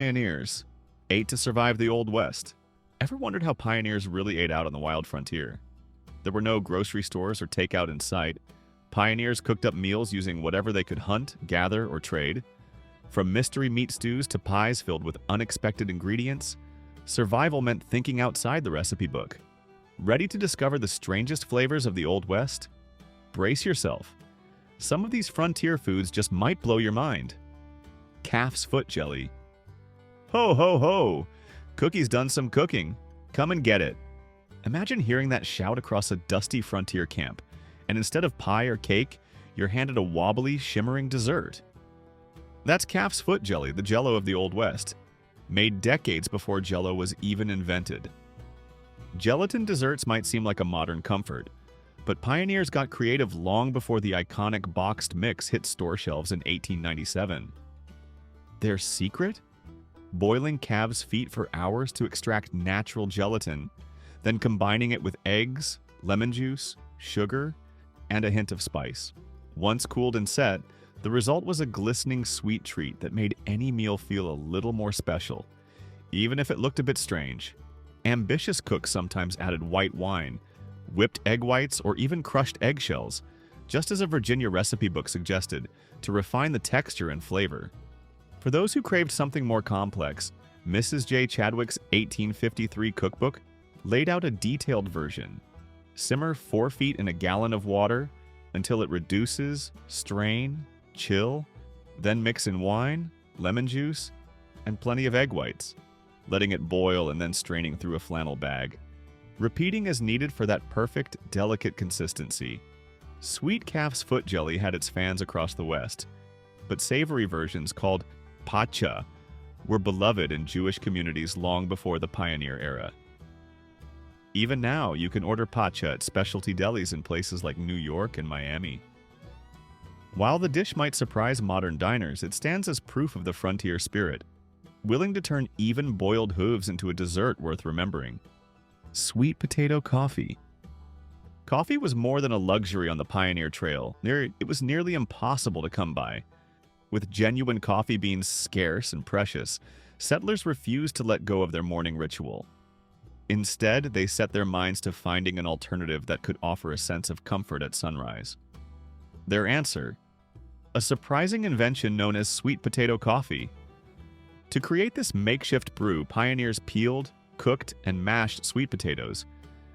Pioneers ate to survive the Old West. Ever wondered how pioneers really ate out on the wild frontier? There were no grocery stores or takeout in sight. Pioneers cooked up meals using whatever they could hunt, gather, or trade. From mystery meat stews to pies filled with unexpected ingredients, survival meant thinking outside the recipe book. Ready to discover the strangest flavors of the Old West? Brace yourself. Some of these frontier foods just might blow your mind. Calf's foot jelly. Ho, ho, ho! Cookie's done some cooking. Come and get it. Imagine hearing that shout across a dusty frontier camp, and instead of pie or cake, you're handed a wobbly, shimmering dessert. That's calf's foot jelly, the Jell-O of the Old West, made decades before Jell-O was even invented. Gelatin desserts might seem like a modern comfort, but pioneers got creative long before the iconic boxed mix hit store shelves in 1897. Their secret? Boiling calves' feet for hours to extract natural gelatin, then combining it with eggs, lemon juice, sugar, and a hint of spice. Once cooled and set, the result was a glistening sweet treat that made any meal feel a little more special, even if it looked a bit strange. Ambitious cooks sometimes added white wine, whipped egg whites, or even crushed eggshells, just as a Virginia recipe book suggested, to refine the texture and flavor. For those who craved something more complex, Mrs. J. Chadwick's 1853 cookbook laid out a detailed version. Simmer 4 feet in a gallon of water until it reduces, strain, chill, then mix in wine, lemon juice, and plenty of egg whites, letting it boil and then straining through a flannel bag. Repeating as needed for that perfect, delicate consistency. Sweet calf's foot jelly had its fans across the West, but savory versions called pacha were beloved in Jewish communities long before the pioneer era. Even now, you can order pacha at specialty delis in places like New York and Miami. While the dish might surprise modern diners, it stands as proof of the frontier spirit, willing to turn even boiled hooves into a dessert worth remembering. Sweet potato coffee. Coffee was more than a luxury on the pioneer trail. It was nearly impossible to come by. With genuine coffee beans scarce and precious, settlers refused to let go of their morning ritual. Instead, they set their minds to finding an alternative that could offer a sense of comfort at sunrise. Their answer? A surprising invention known as sweet potato coffee. To create this makeshift brew, pioneers peeled, cooked, and mashed sweet potatoes,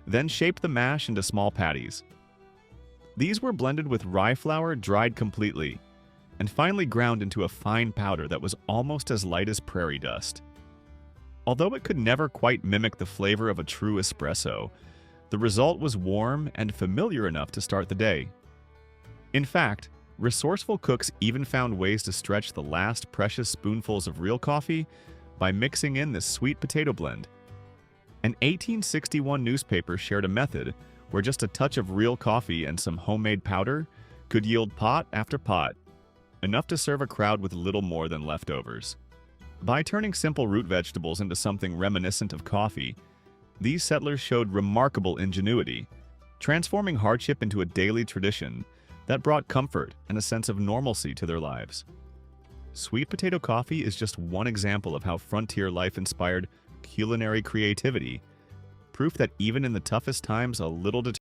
then shaped the mash into small patties. These were blended with rye flour dried completely, and finally ground into a fine powder that was almost as light as prairie dust. Although it could never quite mimic the flavor of a true espresso, the result was warm and familiar enough to start the day. In fact, resourceful cooks even found ways to stretch the last precious spoonfuls of real coffee by mixing in this sweet potato blend. An 1861 newspaper shared a method where just a touch of real coffee and some homemade powder could yield pot after pot, enough to serve a crowd with little more than leftovers. By turning simple root vegetables into something reminiscent of coffee, these settlers showed remarkable ingenuity, transforming hardship into a daily tradition that brought comfort and a sense of normalcy to their lives. Sweet potato coffee is just one example of how frontier life inspired culinary creativity, proof that even in the toughest times, a little